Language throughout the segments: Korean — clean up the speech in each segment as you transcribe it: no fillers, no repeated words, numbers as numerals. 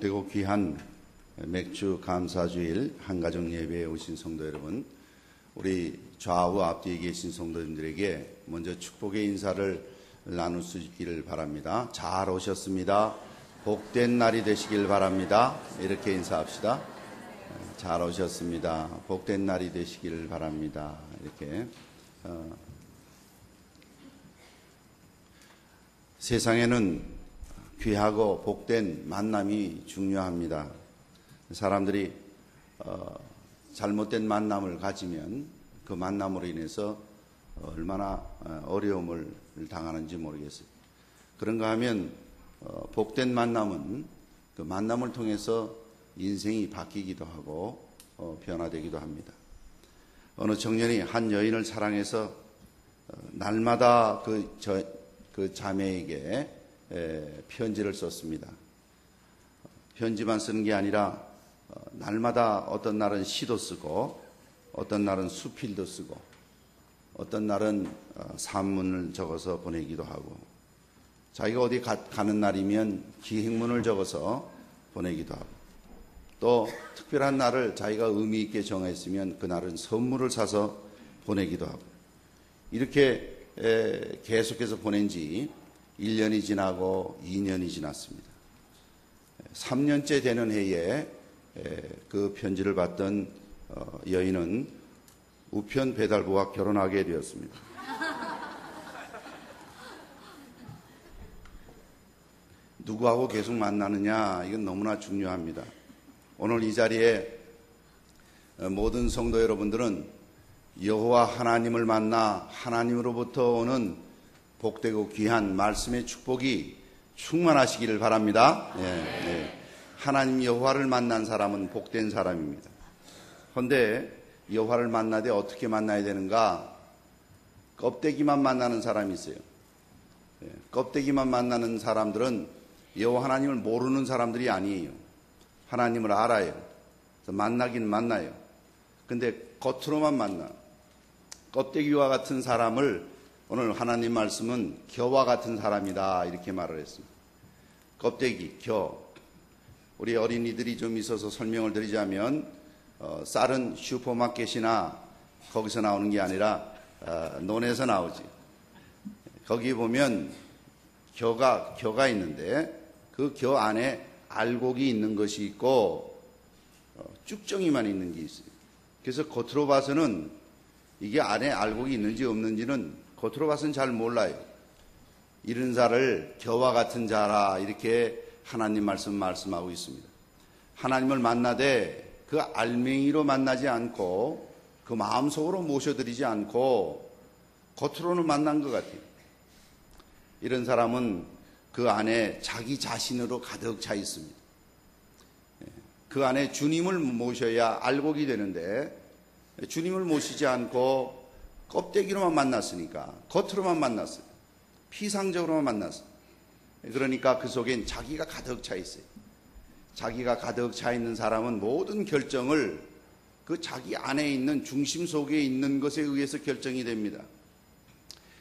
복되고 귀한 맥주 감사주일 한가정 예배에 오신 성도 여러분, 우리 좌우 앞뒤에 계신 성도님들에게 먼저 축복의 인사를 나눌 수 있기를 바랍니다. 잘 오셨습니다. 복된 날이 되시길 바랍니다. 이렇게 인사합시다. 잘 오셨습니다. 복된 날이 되시길 바랍니다. 이렇게. 세상에는 귀하고 복된 만남이 중요합니다. 사람들이 잘못된 만남을 가지면 그 만남으로 인해서 얼마나 어려움을 당하는지 모르겠어요. 그런가 하면 복된 만남은 그 만남을 통해서 인생이 바뀌기도 하고 변화되기도 합니다. 어느 청년이 한 여인을 사랑해서 날마다 그 자매에게 편지를 썼습니다. 편지만 쓰는 게 아니라 날마다 어떤 날은 시도 쓰고 어떤 날은 수필도 쓰고 어떤 날은 산문을 적어서 보내기도 하고 자기가 어디 가는 날이면 기행문을 적어서 보내기도 하고 또 특별한 날을 자기가 의미 있게 정했으면 그날은 선물을 사서 보내기도 하고 이렇게 계속해서 보낸 지 1년이 지나고 2년이 지났습니다. 3년째 되는 해에 그 편지를 받던 여인은 우편 배달부와 결혼하게 되었습니다. 누구하고 계속 만나느냐, 이건 너무나 중요합니다. 오늘 이 자리에 모든 성도 여러분들은 여호와 하나님을 만나 하나님으로부터 오는 복되고 귀한 말씀의 축복이 충만하시기를 바랍니다. 하나님 여호와를 만난 사람은 복된 사람입니다. 그런데 여호와를 만나되 어떻게 만나야 되는가? 껍데기만 만나는 사람이 있어요. 껍데기만 만나는 사람들은 여호와 하나님을 모르는 사람들이 아니에요. 하나님을 알아요. 그래서 만나긴 만나요. 근데 겉으로만 만나. 껍데기와 같은 사람을 오늘 하나님 말씀은 겨와 같은 사람이다 이렇게 말을 했습니다. 껍데기, 겨. 우리 어린이들이 좀 있어서 설명을 드리자면 쌀은 슈퍼마켓이나 거기서 나오는 게 아니라 논에서 나오지. 거기 보면 겨가 있는데 그 겨 안에 알곡이 있는 것이 있고 쭉정이만 있는 게 있어요. 그래서 겉으로 봐서는 이게 안에 알곡이 있는지 없는지는 겉으로 봐서는 잘 몰라요. 이런 자를 겨와 같은 자라 이렇게 하나님 말씀하고 있습니다. 하나님을 만나되 그 알맹이로 만나지 않고 그 마음속으로 모셔드리지 않고 겉으로는 만난 것 같아요. 이런 사람은 그 안에 자기 자신으로 가득 차 있습니다. 그 안에 주님을 모셔야 알곡이 되는데 주님을 모시지 않고 껍데기로만 만났으니까 겉으로만 만났어요. 피상적으로만 만났어요. 그러니까 그 속엔 자기가 가득 차 있어요. 자기가 가득 차 있는 사람은 모든 결정을 그 자기 안에 있는 중심 속에 있는 것에 의해서 결정이 됩니다.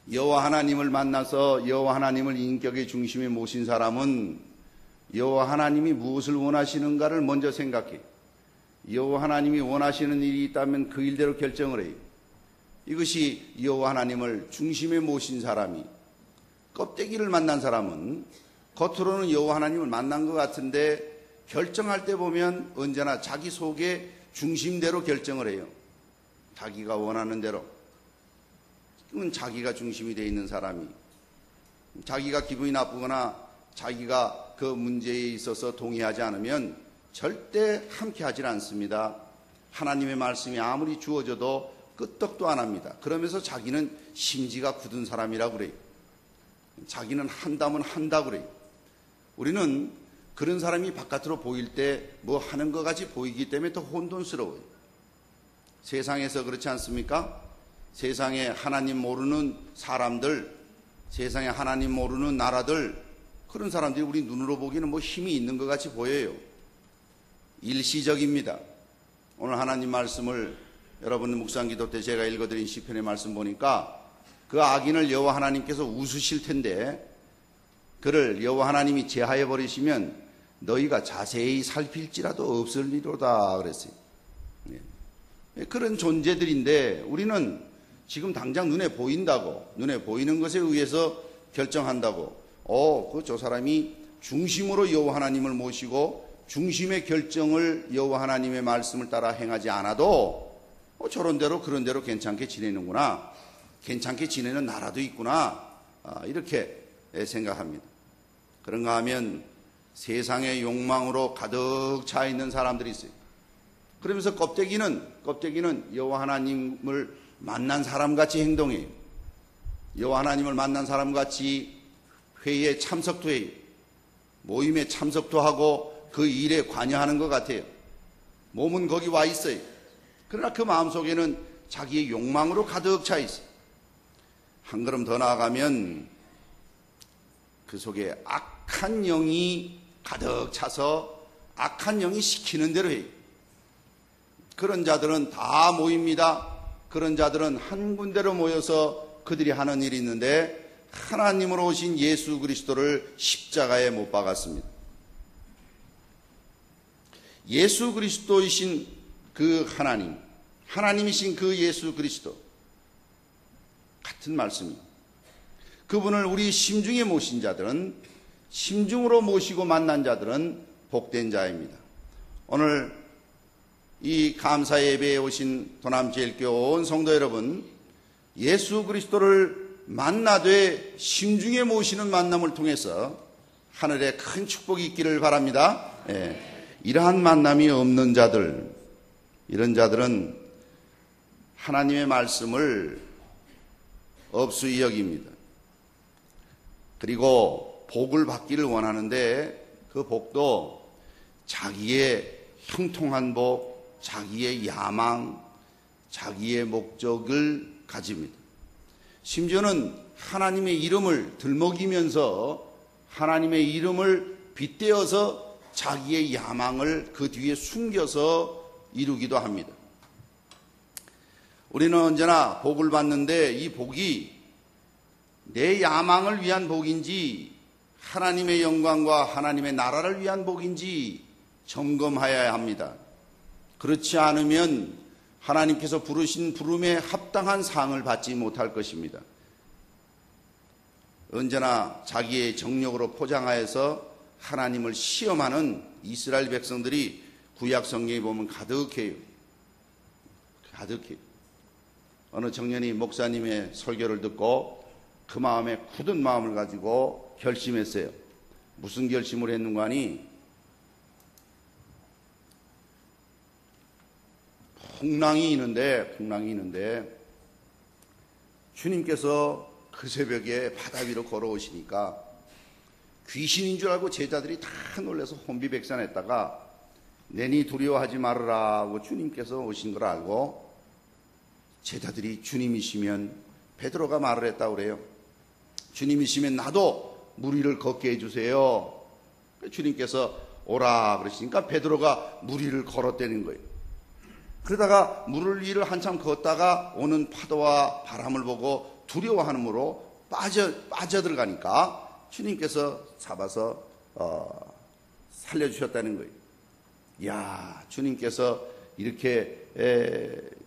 여호와 하나님을 만나서 여호와 하나님을 인격의 중심에 모신 사람은 여호와 하나님이 무엇을 원하시는가를 먼저 생각해요. 여호와 하나님이 원하시는 일이 있다면 그 일대로 결정을 해요. 이것이 여호와 하나님을 중심에 모신 사람이, 껍데기를 만난 사람은 겉으로는 여호와 하나님을 만난 것 같은데 결정할 때 보면 언제나 자기 속의 중심대로 결정을 해요. 자기가 원하는 대로. 그건 자기가 중심이 되어 있는 사람이, 자기가 기분이 나쁘거나 자기가 그 문제에 있어서 동의하지 않으면 절대 함께 하질 않습니다. 하나님의 말씀이 아무리 주어져도 끄떡도 안 합니다. 그러면서 자기는 심지가 굳은 사람이라고 그래요. 자기는 한다면 한다고 그래요. 우리는 그런 사람이 바깥으로 보일 때 뭐 하는 것 같이 보이기 때문에 더 혼돈스러워요. 세상에서 그렇지 않습니까? 세상에 하나님 모르는 사람들, 세상에 하나님 모르는 나라들, 그런 사람들이 우리 눈으로 보기에는 뭐 힘이 있는 것 같이 보여요. 일시적입니다. 오늘 하나님 말씀을 여러분 묵상 기도 때 제가 읽어드린 시편의 말씀 보니까 그 악인을 여호와 하나님께서 웃으실 텐데 그를 여호와 하나님이 제하해 버리시면 너희가 자세히 살필지라도 없을리로다 그랬어요. 그런 존재들인데 우리는 지금 당장 눈에 보인다고, 눈에 보이는 것에 의해서 결정한다고, 저 사람이 중심으로 여호와 하나님을 모시고 중심의 결정을 여호와 하나님의 말씀을 따라 행하지 않아도 저런 대로 그런 대로 괜찮게 지내는구나, 괜찮게 지내는 나라도 있구나, 이렇게 생각합니다. 그런가 하면 세상의 욕망으로 가득 차 있는 사람들이 있어요. 그러면서 껍데기는 여호와 하나님을 만난 사람같이 행동해요. 여호와 하나님을 만난 사람같이 회의에 참석도 해요. 모임에 참석도 하고 그 일에 관여하는 것 같아요. 몸은 거기 와 있어요. 그러나 그 마음속에는 자기의 욕망으로 가득 차 있어요. 한 걸음 더 나아가면 그 속에 악한 영이 가득 차서 악한 영이 시키는 대로 해요. 그런 자들은 다 모입니다. 그런 자들은 한 군데로 모여서 그들이 하는 일이 있는데 하나님으로 오신 예수 그리스도를 십자가에 못 박았습니다. 예수 그리스도이신 그 하나님, 하나님이신 그 예수 그리스도, 같은 말씀입니다. 그분을 우리 심중에 모신 자들은, 심중으로 모시고 만난 자들은 복된 자입니다. 오늘 이 감사 예배에 오신 도남제일교회 온 성도 여러분, 예수 그리스도를 만나되 심중에 모시는 만남을 통해서 하늘에 큰 축복이 있기를 바랍니다. 이러한 만남이 없는 자들, 이런 자들은 하나님의 말씀을 업수히 여깁니다. 그리고 복을 받기를 원하는데 그 복도 자기의 형통한 복, 자기의 야망, 자기의 목적을 가집니다. 심지어는 하나님의 이름을 들먹이면서 하나님의 이름을 빗대어서 자기의 야망을 그 뒤에 숨겨서 이루기도 합니다. 우리는 언제나 복을 받는데 이 복이 내 야망을 위한 복인지 하나님의 영광과 하나님의 나라를 위한 복인지 점검하여야 합니다. 그렇지 않으면 하나님께서 부르신 부름에 합당한 상을 받지 못할 것입니다. 언제나 자기의 정력으로 포장하여서 하나님을 시험하는 이스라엘 백성들이 구약 성경에 보면 가득해요. 가득해요. 어느 청년이 목사님의 설교를 듣고 그 마음에 굳은 마음을 가지고 결심했어요. 무슨 결심을 했는가 하니 풍랑이 있는데 주님께서 그 새벽에 바다 위로 걸어오시니까 귀신인 줄 알고 제자들이 다 놀라서 혼비백산했다가 내니 두려워하지 말으라 하고 주님께서 오신 걸 알고 제자들이 주님이시면, 베드로가 말을 했다고 그래요. 주님이시면 나도 물 위를 걷게 해주세요. 주님께서 오라 그러시니까 베드로가 물 위를 걸었다는 거예요. 그러다가 물 위를 한참 걷다가 오는 파도와 바람을 보고 두려워하므로 빠져들어가니까 주님께서 잡아서 살려주셨다는 거예요. 이야, 주님께서 이렇게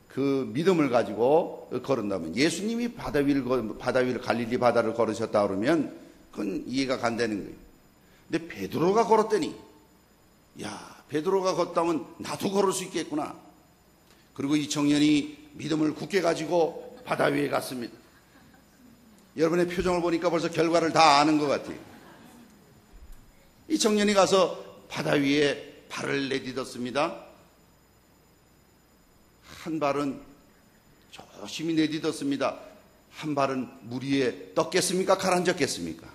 그 믿음을 가지고 걸은다면, 예수님이 바다 위를 갈릴리 바다를 걸으셨다 그러면 그건 이해가 간다는 거예요. 근데 베드로가 걸었더니, 야, 베드로가 걷다면 나도 걸을 수 있겠구나. 그리고 이 청년이 믿음을 굳게 가지고 바다 위에 갔습니다. 여러분의 표정을 보니까 벌써 결과를 다 아는 것 같아요. 이 청년이 가서 바다 위에 발을 내딛었습니다. 한 발은 조심히 내딛었습니다. 한 발은 물 위에 떴겠습니까? 가라앉았겠습니까?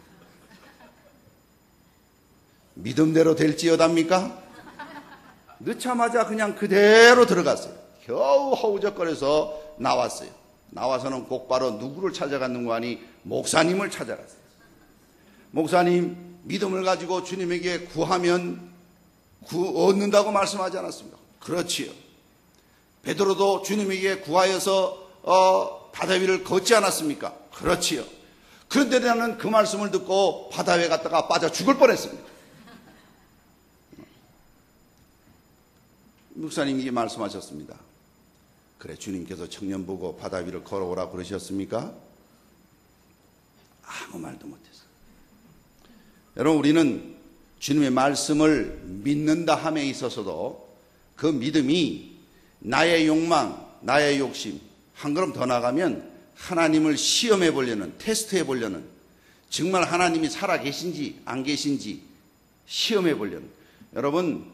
믿음대로 될지어답니까? 넣자마자 그냥 그대로 들어갔어요. 겨우 허우적거려서 나왔어요. 나와서는 곧바로 누구를 찾아갔는가 하니 목사님을 찾아갔어요. 목사님, 믿음을 가지고 주님에게 구하면 얻는다고 말씀하지 않았습니까? 그렇지요. 베드로도 주님에게 구하여서 바다 위를 걷지 않았습니까? 그렇지요. 그런데 나는 그 말씀을 듣고 바다 위에 갔다가 빠져 죽을 뻔했습니다. 목사님이 이게 말씀하셨습니다. 그래, 주님께서 청년 보고 바다 위를 걸어오라 그러셨습니까? 아무 말도 못했어요. 여러분, 우리는 주님의 말씀을 믿는다 함에 있어서도 그 믿음이 나의 욕망, 나의 욕심, 한 걸음 더 나가면 하나님을 시험해 보려는, 테스트해 보려는, 정말 하나님이 살아 계신지 안 계신지 시험해 보려는. 여러분,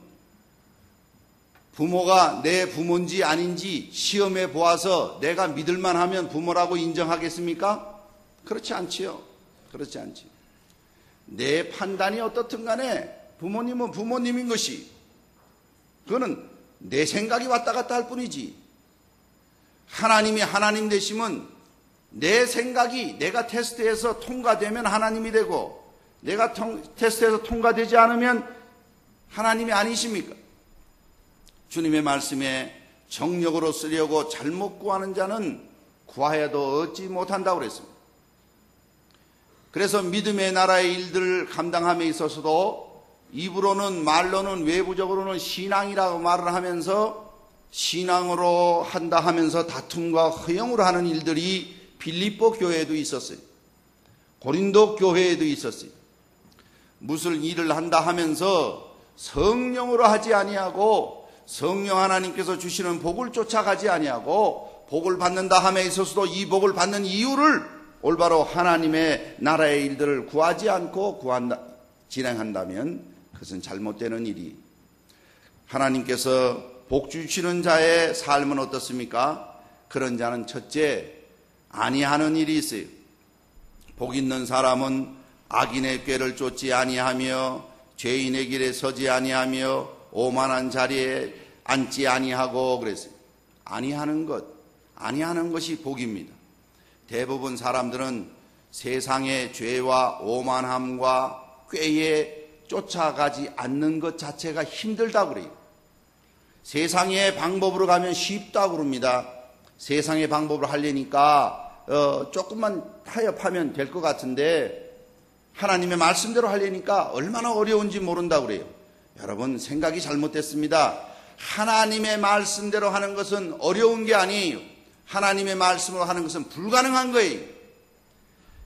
부모가 내 부모인지 아닌지 시험해 보아서 내가 믿을만 하면 부모라고 인정하겠습니까? 그렇지 않지요. 그렇지 않지요. 내 판단이 어떻든 간에 부모님은 부모님인 것이, 그거는 내 생각이 왔다 갔다 할 뿐이지, 하나님이 하나님 되시면 내 생각이 내가 테스트해서 통과되면 하나님이 되고, 내가 테스트해서 통과되지 않으면 하나님이 아니십니까? 주님의 말씀에 정력으로 쓰려고 잘못 구하는 자는 구하여도 얻지 못한다고 그랬습니다. 그래서 믿음의 나라의 일들을 감당함에 있어서도 입으로는, 말로는, 외부적으로는 신앙이라고 말을 하면서 신앙으로 한다 하면서 다툼과 허영으로 하는 일들이 빌립보 교회에도 있었어요. 고린도 교회에도 있었어요. 무슨 일을 한다 하면서 성령으로 하지 아니하고 성령 하나님께서 주시는 복을 쫓아가지 아니하고 복을 받는다 함에 있어서도 이 복을 받는 이유를 올바로 하나님의 나라의 일들을 구하지 않고 진행한다면 그것은 잘못되는 일이. 하나님께서 복 주시는 자의 삶은 어떻습니까? 그런 자는 첫째, 아니하는 일이 있어요. 복 있는 사람은 악인의 꾀를 쫓지 아니하며 죄인의 길에 서지 아니하며 오만한 자리에 앉지 아니하고 그랬어요. 아니하는 것이 복입니다. 대부분 사람들은 세상의 죄와 오만함과 꾀에 쫓아가지 않는 것 자체가 힘들다고 그래요. 세상의 방법으로 가면 쉽다고 그럽니다. 세상의 방법으로 하려니까 조금만 타협하면 될 것 같은데 하나님의 말씀대로 하려니까 얼마나 어려운지 모른다고 그래요. 여러분, 생각이 잘못됐습니다. 하나님의 말씀대로 하는 것은 어려운 게 아니에요. 하나님의 말씀으로 하는 것은 불가능한 거예요.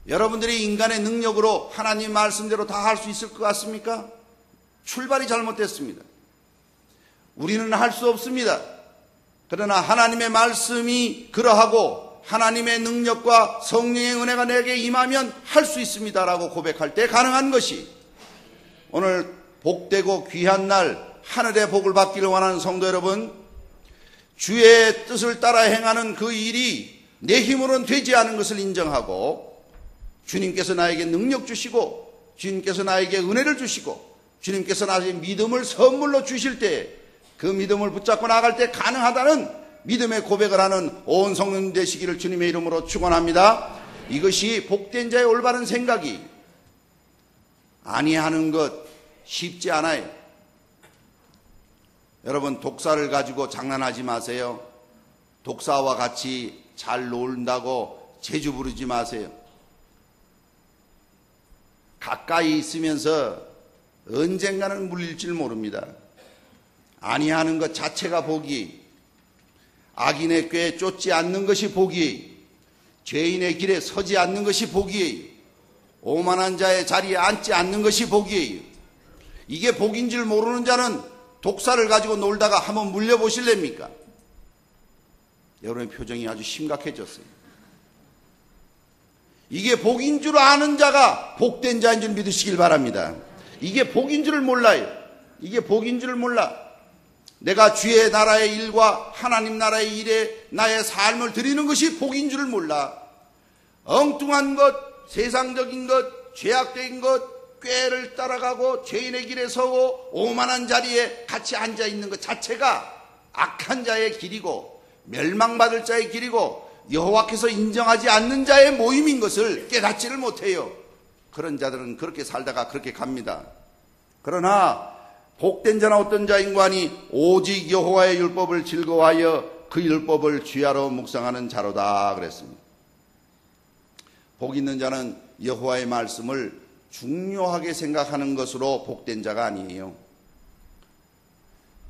여러분들이 인간의 능력으로 하나님 말씀대로 다 할 수 있을 것 같습니까? 출발이 잘못됐습니다. 우리는 할 수 없습니다. 그러나 하나님의 말씀이 그러하고 하나님의 능력과 성령의 은혜가 내게 임하면 할 수 있습니다라고 고백할 때 가능한 것이, 오늘 복되고 귀한 날 하늘의 복을 받기를 원하는 성도 여러분, 주의 뜻을 따라 행하는 그 일이 내 힘으로는 되지 않은 것을 인정하고, 주님께서 나에게 능력 주시고 주님께서 나에게 은혜를 주시고 주님께서 나에게 믿음을 선물로 주실 때 그 믿음을 붙잡고 나갈 때 가능하다는 믿음의 고백을 하는 온 성도님 되시기를 주님의 이름으로 축원합니다. 이것이 복된 자의 올바른 생각이. 아니하는 것 쉽지 않아요. 여러분, 독사를 가지고 장난하지 마세요. 독사와 같이 잘 놀다고 재주 부르지 마세요. 가까이 있으면서 언젠가는 물릴 줄 모릅니다. 아니하는 것 자체가 복이, 악인의 꾀에 쫓지 않는 것이 복이, 죄인의 길에 서지 않는 것이 복이에요. 오만한 자의 자리에 앉지 않는 것이 복이에요. 이게 복인 줄 모르는 자는 독사를 가지고 놀다가 한번 물려보실랍니까? 여러분의 표정이 아주 심각해졌어요. 이게 복인 줄 아는 자가 복된 자인 줄 믿으시길 바랍니다. 이게 복인 줄을 몰라요. 이게 복인 줄을 몰라. 내가 주의 나라의 일과 하나님 나라의 일에 나의 삶을 드리는 것이 복인 줄을 몰라. 엉뚱한 것, 세상적인 것, 죄악적인 것, 꾀를 따라가고 죄인의 길에 서고 오만한 자리에 같이 앉아있는 것 자체가 악한 자의 길이고 멸망받을 자의 길이고 여호와께서 인정하지 않는 자의 모임인 것을 깨닫지를 못해요. 그런 자들은 그렇게 살다가 그렇게 갑니다. 그러나 복된 자는 어떤 자인고 하니 오직 여호와의 율법을 즐거워하여 그 율법을 주야로 묵상하는 자로다 그랬습니다. 복 있는 자는 여호와의 말씀을 중요하게 생각하는 것으로 복된 자가 아니에요.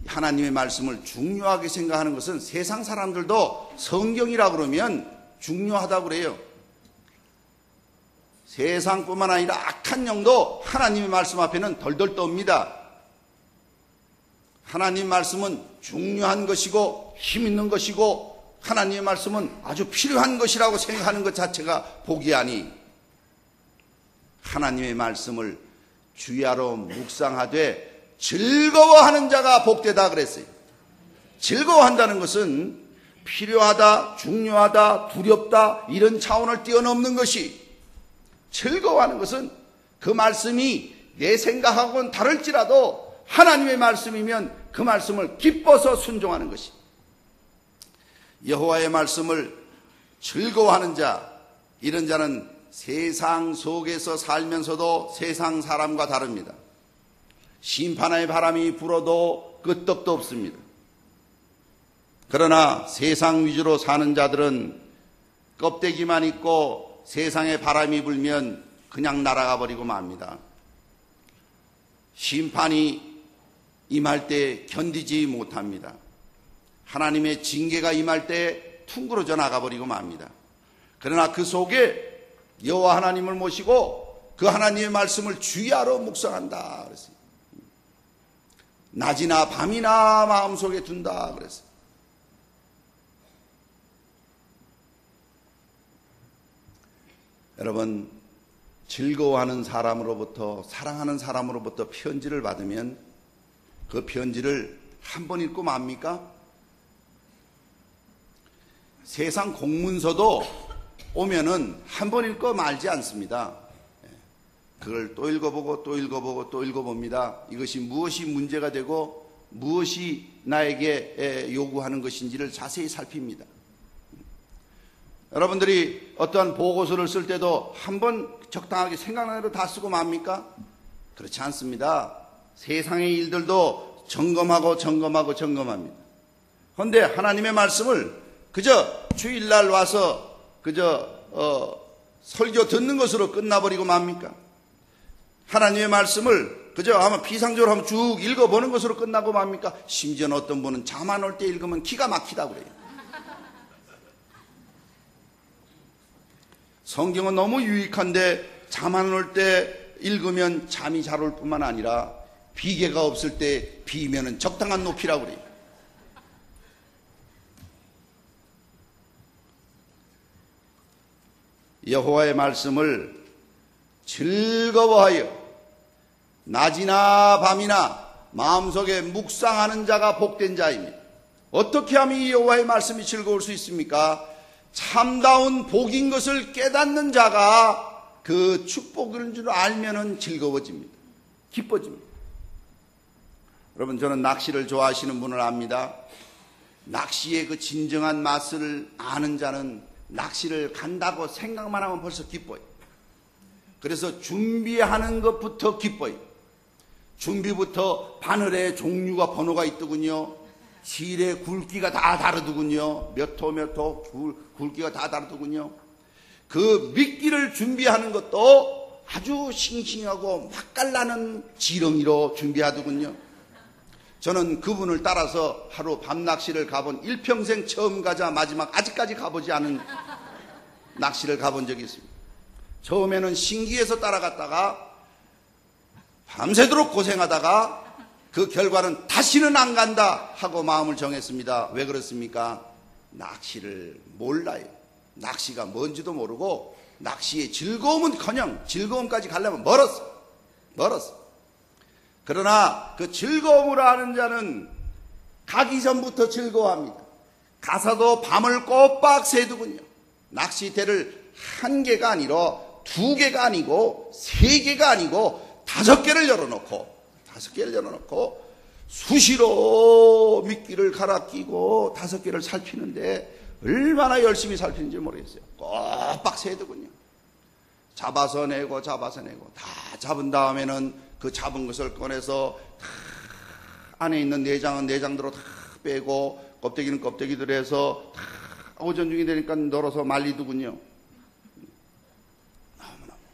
하나님의 말씀을 중요하게 생각하는 것은 세상 사람들도 성경이라 그러면 중요하다고 그래요. 세상뿐만 아니라 악한 영도 하나님의 말씀 앞에는 덜덜 떱니다. 하나님 말씀은 중요한 것이고 힘 있는 것이고 하나님의 말씀은 아주 필요한 것이라고 생각하는 것 자체가 복이 아니, 하나님의 말씀을 주야로 묵상하되 즐거워하는 자가 복되다 그랬어요. 즐거워한다는 것은 필요하다, 중요하다, 두렵다 이런 차원을 뛰어넘는 것이, 즐거워하는 것은 그 말씀이 내 생각하고는 다를지라도 하나님의 말씀이면 그 말씀을 기뻐서 순종하는 것이, 여호와의 말씀을 즐거워하는 자, 이런 자는 세상 속에서 살면서도 세상 사람과 다릅니다. 심판의 바람이 불어도 끄떡도 없습니다. 그러나 세상 위주로 사는 자들은 껍데기만 있고 세상의 바람이 불면 그냥 날아가 버리고 맙니다. 심판이 임할 때 견디지 못합니다. 하나님의 징계가 임할 때 퉁그러져 나가버리고 맙니다. 그러나 그 속에 여호와 하나님을 모시고 그 하나님의 말씀을 주야로 묵상한다 그랬어요. 낮이나 밤이나 마음속에 둔다 그랬어요. 여러분, 즐거워하는 사람으로부터, 사랑하는 사람으로부터 편지를 받으면 그 편지를 한 번 읽고 맙니까? 세상 공문서도 오면은 한 번 읽고 말지 않습니다. 그걸 또 읽어보고 또 읽어보고 또 읽어봅니다. 이것이 무엇이 문제가 되고 무엇이 나에게 요구하는 것인지를 자세히 살핍니다. 여러분들이 어떠한 보고서를 쓸 때도 한 번 적당하게 생각나는 대로 다 쓰고 맙니까? 그렇지 않습니다. 세상의 일들도 점검합니다. 그런데 하나님의 말씀을 그저 주일날 와서 그저 설교 듣는 것으로 끝나버리고 맙니까? 하나님의 말씀을 그저 아마 피상적으로 한번 쭉 읽어보는 것으로 끝나고 맙니까? 심지어는 어떤 분은 잠 안 올 때 읽으면 기가 막히다고 그래요. 성경은 너무 유익한데 잠 안 올 때 읽으면 잠이 잘 올 뿐만 아니라 비계가 없을 때 비면은 적당한 높이라고 그래요. 여호와의 말씀을 즐거워하여 낮이나 밤이나 마음속에 묵상하는 자가 복된 자입니다. 어떻게 하면 이 여호와의 말씀이 즐거울 수 있습니까? 참다운 복인 것을 깨닫는 자가 그 축복인 줄 알면은 즐거워집니다. 기뻐집니다. 여러분, 저는 낚시를 좋아하시는 분을 압니다. 낚시의 그 진정한 맛을 아는 자는 낚시를 간다고 생각만 하면 벌써 기뻐요. 그래서 준비하는 것부터 기뻐요. 준비부터 바늘에 종류가 번호가 있더군요. 실의 굵기가 다 다르더군요. 몇 호 굵기가 다 다르더군요. 그 미끼를 준비하는 것도 아주 싱싱하고 맛깔나는 지렁이로 준비하더군요. 저는 그분을 따라서 하루 밤낚시를 가본, 일평생 처음 가자 마지막 아직까지 가보지 않은 낚시를 가본 적이 있습니다. 처음에는 신기해서 따라갔다가 밤새도록 고생하다가 그 결과는 다시는 안 간다 하고 마음을 정했습니다. 왜 그렇습니까? 낚시를 몰라요. 낚시가 뭔지도 모르고 낚시의 즐거움은커녕 즐거움까지 가려면 멀었어. 그러나 그 즐거움을 아는 자는 가기 전부터 즐거워합니다. 가서도 밤을 꼬박 새더군요. 낚시대를 한 개가 아니라 두 개가 아니고 세 개가 아니고 5개를 열어놓고 수시로 미끼를 갈아 끼고 5개를 살피는데 얼마나 열심히 살피는지 모르겠어요. 꼬박 새더군요. 잡아서 내고 다 잡은 다음에는 그 잡은 것을 꺼내서 다 안에 있는 내장은 내장대로 다 빼고 껍데기는 껍데기대로 해서 다 오전중이 되니까 널어서 말리더군요.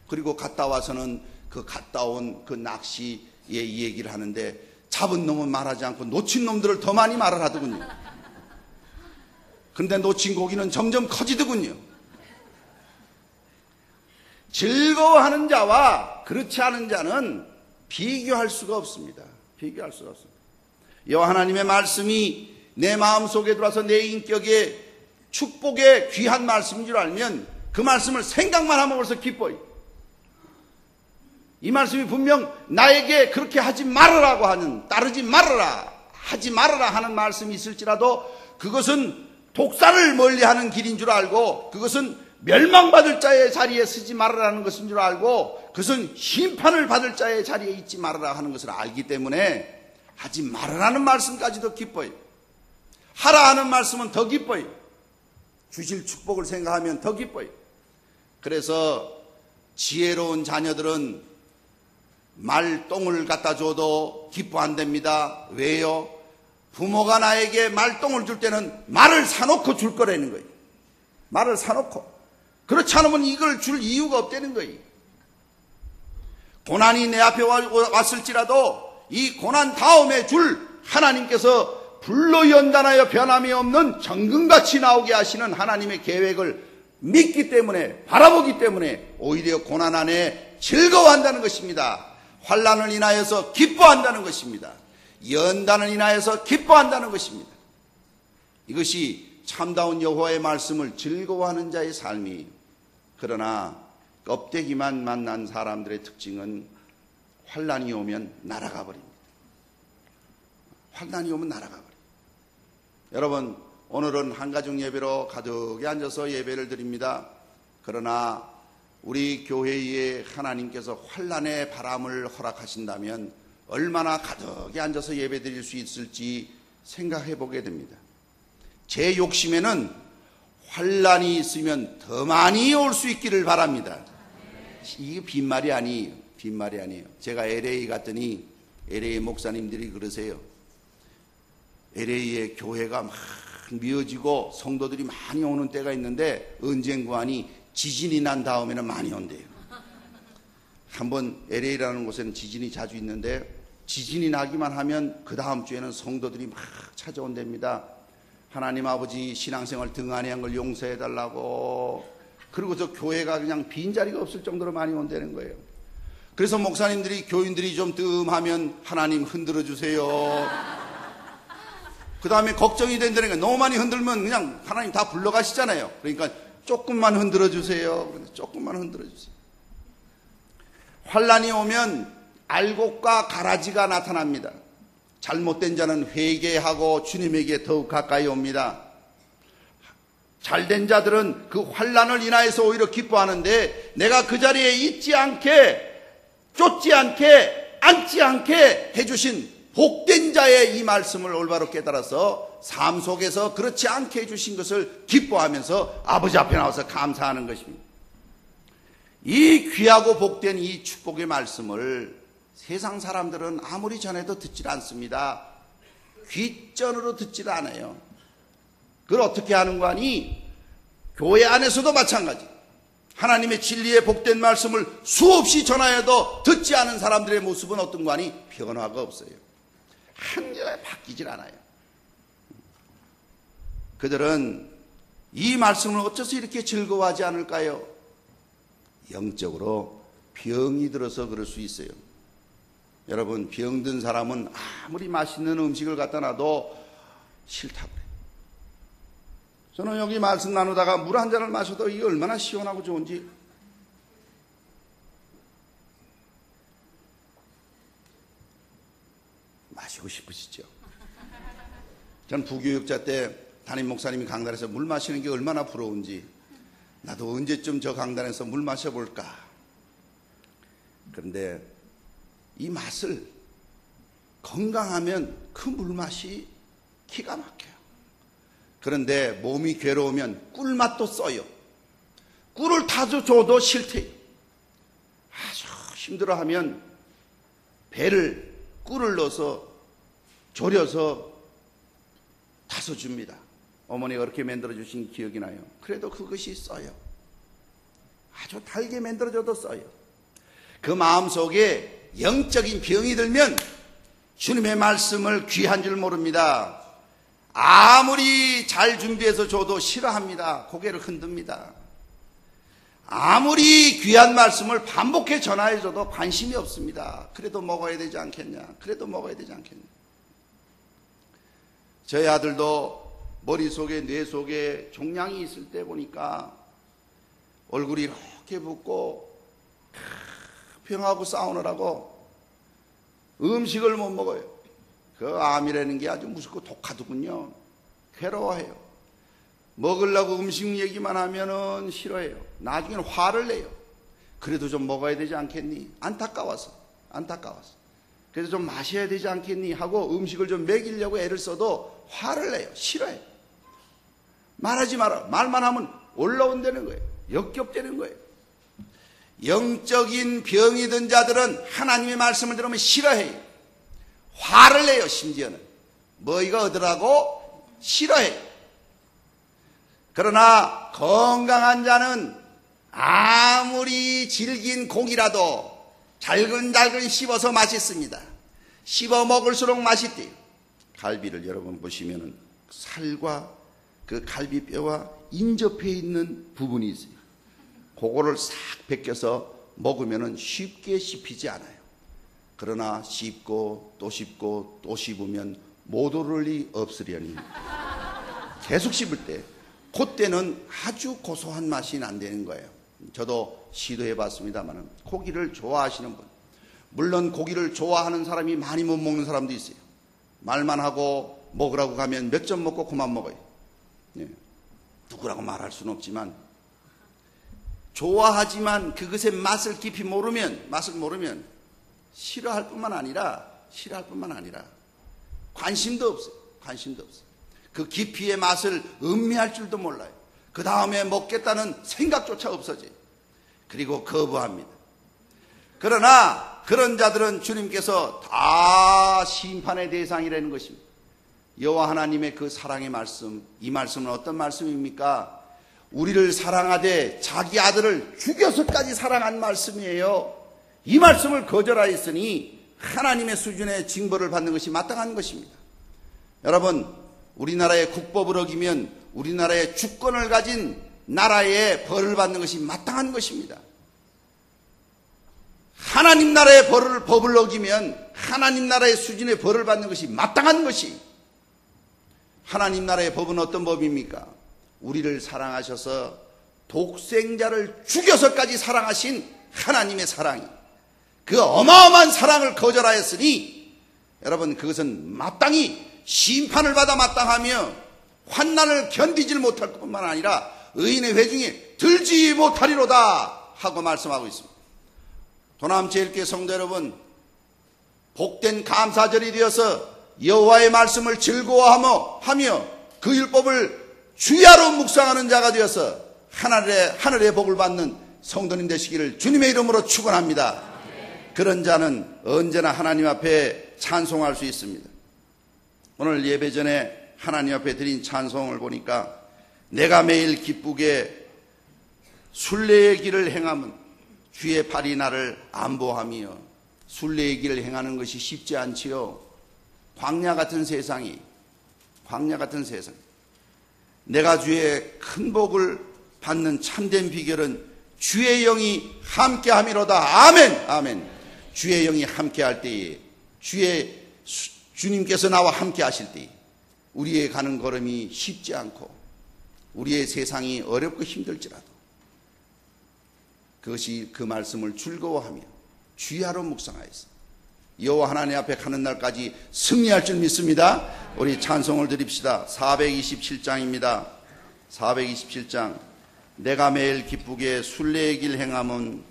그리고 갔다 와서는 그 갔다 온 그 낚시의 얘기를 하는데 잡은 놈은 말하지 않고 놓친 놈들을 더 많이 말을 하더군요. 그런데 놓친 고기는 점점 커지더군요. 즐거워하는 자와 그렇지 않은 자는 비교할 수가 없습니다. 비교할 수가 없습니다. 여호와 하나님의 말씀이 내 마음속에 들어와서 내 인격에 축복의 귀한 말씀인 줄 알면 그 말씀을 생각만 하면 벌써 기뻐요. 이 말씀이 분명 나에게 그렇게 하지 말으라고 하는, 따르지 말아라, 하지 말아라 하는 말씀이 있을지라도 그것은 독사를 멀리하는 길인 줄 알고, 그것은 멸망받을 자의 자리에 서지 말으라는 것인 줄 알고, 그것은 심판을 받을 자의 자리에 있지 말으라 하는 것을 알기 때문에 하지 말으라는 말씀까지도 기뻐요. 하라 하는 말씀은 더 기뻐요. 주실 축복을 생각하면 더 기뻐요. 그래서 지혜로운 자녀들은 말똥을 갖다 줘도 기뻐 안 됩니다. 왜요? 부모가 나에게 말똥을 줄 때는 말을 사놓고 줄 거라는 거예요. 말을 사놓고. 그렇지 않으면 이걸 줄 이유가 없다는 거예요. 고난이 내 앞에 왔을지라도 이 고난 다음에 줄 하나님께서 불로 연단하여 변함이 없는 정금같이 나오게 하시는 하나님의 계획을 믿기 때문에, 바라보기 때문에 오히려 고난 안에 즐거워한다는 것입니다. 환난을 인하여서 기뻐한다는 것입니다. 연단을 인하여서 기뻐한다는 것입니다. 이것이 참다운 여호와의 말씀을 즐거워하는 자의 삶이. 그러나 껍데기만 만난 사람들의 특징은 환난이 오면 날아가 버립니다. 환난이 오면 날아가 버립니다. 여러분, 오늘은 한가족 예배로 가득히 앉아서 예배를 드립니다. 그러나 우리 교회에 하나님께서 환난의 바람을 허락하신다면 얼마나 가득히 앉아서 예배 드릴 수 있을지 생각해 보게 됩니다. 제 욕심에는 환난이 있으면 더 많이 올 수 있기를 바랍니다. 이게 빈말이 아니에요. 빈말이 아니에요. 제가 LA 갔더니 LA 목사님들이 그러세요. LA의 교회가 막 미어지고 성도들이 많이 오는 때가 있는데 언젠가 하니 지진이 난 다음에는 많이 온대요. 한번 LA라는 곳에는 지진이 자주 있는데 지진이 나기만 하면 그 다음 주에는 성도들이 막 찾아온답니다. 하나님 아버지 신앙생활 등한히 걸 용서해달라고. 그리고서 교회가 그냥 빈자리가 없을 정도로 많이 온다는 거예요. 그래서 목사님들이, 교인들이 좀 뜸하면 하나님 흔들어 주세요. 그 다음에 걱정이 된다는 거예요. 너무 많이 흔들면 그냥 하나님 다 불러가시잖아요. 그러니까 조금만 흔들어 주세요. 조금만 흔들어 주세요. 환난이 오면 알곡과 가라지가 나타납니다. 잘못된 자는 회개하고 주님에게 더욱 가까이 옵니다. 잘된 자들은 그 환난을 인하여서 오히려 기뻐하는데, 내가 그 자리에 있지 않게, 쫓지 않게, 앉지 않게 해주신 복된 자의 이 말씀을 올바로 깨달아서 삶 속에서 그렇지 않게 해주신 것을 기뻐하면서 아버지 앞에 나와서 감사하는 것입니다. 이 귀하고 복된 이 축복의 말씀을 세상 사람들은 아무리 전해도 듣질 않습니다. 귓전으로 듣질 않아요. 그걸 어떻게 하는 거 아니? 교회 안에서도 마찬가지. 하나님의 진리의 복된 말씀을 수없이 전하여도 듣지 않은 사람들의 모습은 어떤 거 아니? 변화가 없어요. 한결에 바뀌질 않아요. 그들은 이 말씀을 어째서 이렇게 즐거워하지 않을까요? 영적으로 병이 들어서 그럴 수 있어요. 여러분, 병든 사람은 아무리 맛있는 음식을 갖다 놔도 싫다고 그래요. 저는 여기 말씀 나누다가 물 한 잔을 마셔도 이게 얼마나 시원하고 좋은지. 마시고 싶으시죠? 전 부교육자 때 담임 목사님이 강단에서 물 마시는 게 얼마나 부러운지, 나도 언제쯤 저 강단에서 물 마셔볼까. 그런데 이 맛을, 건강하면 그 물맛이 기가 막혀요. 그런데 몸이 괴로우면 꿀맛도 써요. 꿀을 타줘도 싫대요. 아주 힘들어하면 배를 꿀을 넣어서 졸여서 타서 줍니다. 어머니가 그렇게 만들어주신 기억이 나요. 그래도 그것이 써요. 아주 달게 만들어줘도 써요. 그 마음속에 영적인 병이 들면 주님의 말씀을 귀한 줄 모릅니다. 아무리 잘 준비해서 줘도 싫어합니다. 고개를 흔듭니다. 아무리 귀한 말씀을 반복해 전화해줘도 관심이 없습니다. 그래도 먹어야 되지 않겠냐? 그래도 먹어야 되지 않겠냐? 저희 아들도 머릿속에 뇌 속에 종양이 있을 때 보니까 얼굴이 이렇게 붓고 병하고 싸우느라고 음식을 못 먹어요. 그 암이라는 게 아주 무섭고 독하더군요. 괴로워해요. 먹으려고 음식 얘기만 하면은 싫어해요. 나중에는 화를 내요. 그래도 좀 먹어야 되지 않겠니? 안타까워서. 그래서 좀 마셔야 되지 않겠니? 하고 음식을 좀 먹이려고 애를 써도 화를 내요. 싫어해요. 말하지 마라. 말만 하면 올라온다는 거예요. 역겹다는 거예요. 영적인 병이 든 자들은 하나님의 말씀을 들으면 싫어해요. 화를 내요. 심지어는 뭐이가 어더라고 싫어해요. 그러나 건강한 자는 아무리 질긴 고기라도 잘근잘근 씹어서 맛있습니다. 씹어 먹을수록 맛있대요. 갈비를 여러분 보시면은 살과 그 갈비뼈와 인접해 있는 부분이 있어요. 그거를 싹 벗겨서 먹으면은 쉽게 씹히지 않아요. 그러나 씹고 또 씹고 또 씹으면 못 오를 리 없으려니 계속 씹을 때 그때는 아주 고소한 맛이 난다는 거예요. 저도 시도해 봤습니다만 고기를 좋아하시는 분, 물론 고기를 좋아하는 사람이 많이 못 먹는 사람도 있어요. 말만 하고 먹으라고 가면 몇 점 먹고 그만 먹어요. 누구라고 말할 수는 없지만 좋아하지만 그것의 맛을 깊이 모르면 싫어할 뿐만 아니라 관심도 없어요. 그 깊이의 맛을 음미할 줄도 몰라요. 그 다음에 먹겠다는 생각조차 없어져요. 그리고 거부합니다. 그러나 그런 자들은 주님께서 다 심판의 대상이라는 것입니다. 여호와 하나님의 그 사랑의 말씀, 이 말씀은 어떤 말씀입니까? 우리를 사랑하되 자기 아들을 죽여서까지 사랑한 말씀이에요. 이 말씀을 거절하였으니 하나님의 수준의 징벌을 받는 것이 마땅한 것입니다. 여러분, 우리나라의 국법을 어기면 우리나라의 주권을 가진 나라의 벌을 받는 것이 마땅한 것입니다. 하나님 나라의 법을 어기면 하나님 나라의 수준의 벌을 받는 것이 마땅한 것이, 하나님 나라의 법은 어떤 법입니까? 우리를 사랑하셔서 독생자를 죽여서까지 사랑하신 하나님의 사랑이, 그 어마어마한 사랑을 거절하였으니 여러분, 그것은 마땅히 심판을 받아 마땅하며 환난을 견디질 못할 뿐만 아니라 의인의 회중에 들지 못하리로다 하고 말씀하고 있습니다. 도남제일교회 성도 여러분, 복된 감사절이 되어서 여호와의 말씀을 즐거워하며 그 율법을 주야로 묵상하는 자가 되어서 하늘의 복을 받는 성도님 되시기를 주님의 이름으로 축원합니다. 그런 자는 언제나 하나님 앞에 찬송할 수 있습니다. 오늘 예배 전에 하나님 앞에 드린 찬송을 보니까 내가 매일 기쁘게 순례의 길을 행함은 주의 팔이 나를 안보하며, 순례의 길을 행하는 것이 쉽지 않지요. 광야 같은 세상. 내가 주의 큰 복을 받는 참된 비결은 주의 영이 함께함이로다. 아멘. 주의 영이 함께할 때에, 주님께서 나와 함께 하실 때 우리의 가는 걸음이 쉽지 않고 우리의 세상이 어렵고 힘들지라도 그것이 그 말씀을 즐거워하며 주야로 묵상하여서 여호와 하나님 앞에 가는 날까지 승리할 줄 믿습니다. 우리 찬송을 드립시다. 427장입니다. 427장. 내가 매일 기쁘게 순례의 길 행함은,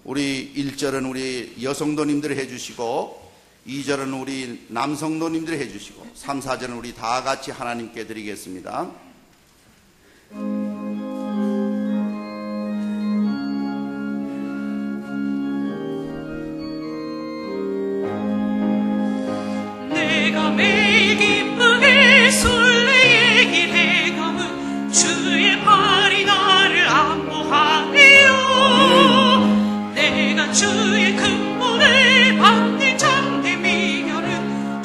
우리 1절은 우리 여성도님들 해주시고 2절은 우리 남성도님들 해주시고 3, 4절은 우리 다 같이 하나님께 드리겠습니다. 내가 매일 기쁘게 순례의 길 행함은 주의 팔이 나를 안보하리요. 내가 주의 큰 복을 받는 참된 비결은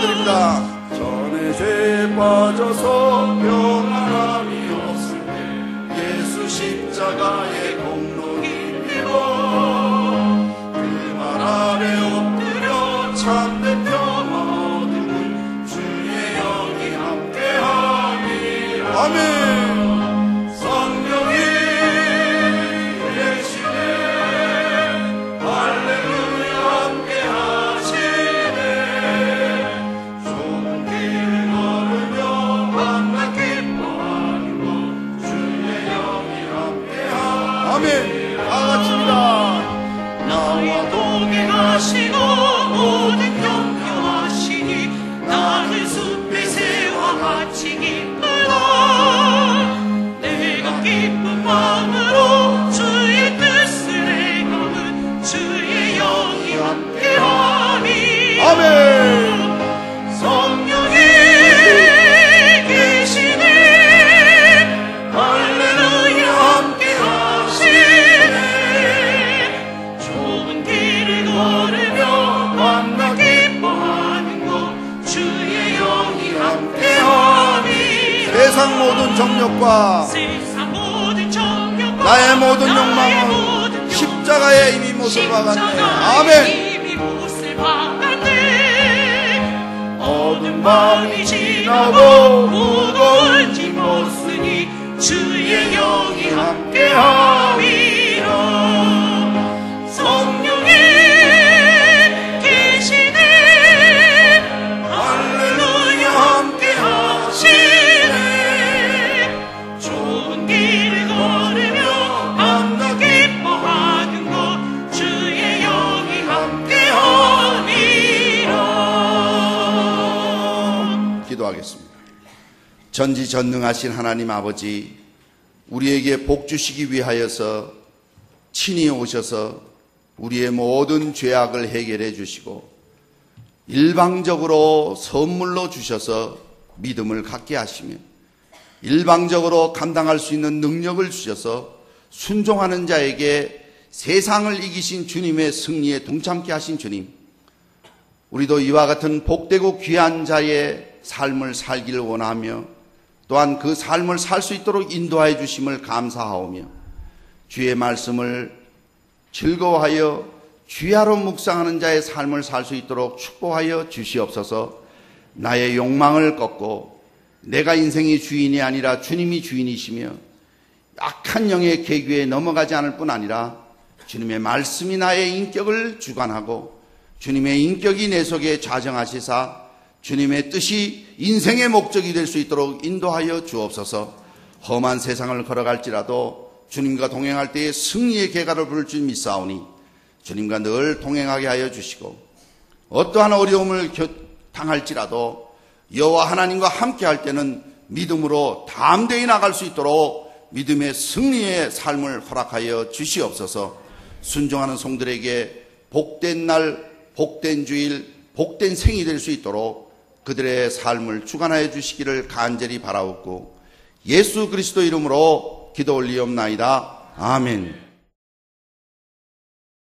드립니다. 전에 죄 빠져서 평안함이 없을 때 예수 십자가의 공로 힘입어 그 말 아래 엎드려 참된 평화 얻음은 주의 영이 함께함이라. 아멘. 성령이 계시네 할렐루야 함께하시네 좁은 길을 걸으며 만나 기뻐하는 것 주의 영이 함께하시네. 아멘. 다 같이입니다. 나와 동행하시고 모든 경유하시니 나를 숲의 새와 같이 기쁘다. 내가 기쁜 마음으로 주의 뜻을 행함은 주의 영이 함께하니. 아멘. 성령이 계시네 할렐루야 함께하시네 좁은 길을 걸으며 만나 기뻐하는 것 주의 영이 함께하니. 세상 모든 정욕과 세상 모든 정욕과 나의 모든 나의 욕망은 모든 십자가에 이미 못을 박았네. 아멘. 이미 못을 박았네. 어두운 밤이 지나고 무거운 짐 벗으니 주의 영이 함께함이라. 성령이 계시네 할렐루야 함께하시네 좋은 길을 걸으며 만나 기뻐하는 것 주의 영이 함께함이라. 기도하겠습니다. 전지전능하신 하나님 아버지, 우리에게 복 주시기 위하여서 친히 오셔서 우리의 모든 죄악을 해결해 주시고 일방적으로 선물로 주셔서 믿음을 갖게 하시며 일방적으로 감당할 수 있는 능력을 주셔서 순종하는 자에게 세상을 이기신 주님의 승리에 동참케 하신 주님, 우리도 이와 같은 복되고 귀한 자의 삶을 살기를 원하며 또한 그 삶을 살 수 있도록 인도하여 주심을 감사하오며 주의 말씀을 즐거워하여 주야로 묵상하는 자의 삶을 살 수 있도록 축복하여 주시옵소서. 나의 욕망을 꺾고 내가 인생의 주인이 아니라 주님이 주인이시며 악한 영의 계교에 넘어가지 않을 뿐 아니라 주님의 말씀이 나의 인격을 주관하고 주님의 인격이 내 속에 좌정하시사 주님의 뜻이 인생의 목적이 될 수 있도록 인도하여 주옵소서. 험한 세상을 걸어갈지라도 주님과 동행할 때에 승리의 계가를 부를 줄 믿사오니 주님과 늘 동행하게 하여 주시고 어떠한 어려움을 당할지라도 여호와 하나님과 함께 할 때는 믿음으로 담대히 나갈 수 있도록 믿음의 승리의 삶을 허락하여 주시옵소서. 순종하는 성들에게 복된 날, 복된 주일, 복된 생이 될 수 있도록 그들의 삶을 주관하여 주시기를 간절히 바라옵고 예수 그리스도 이름으로 기도 올리옵나이다. 아멘.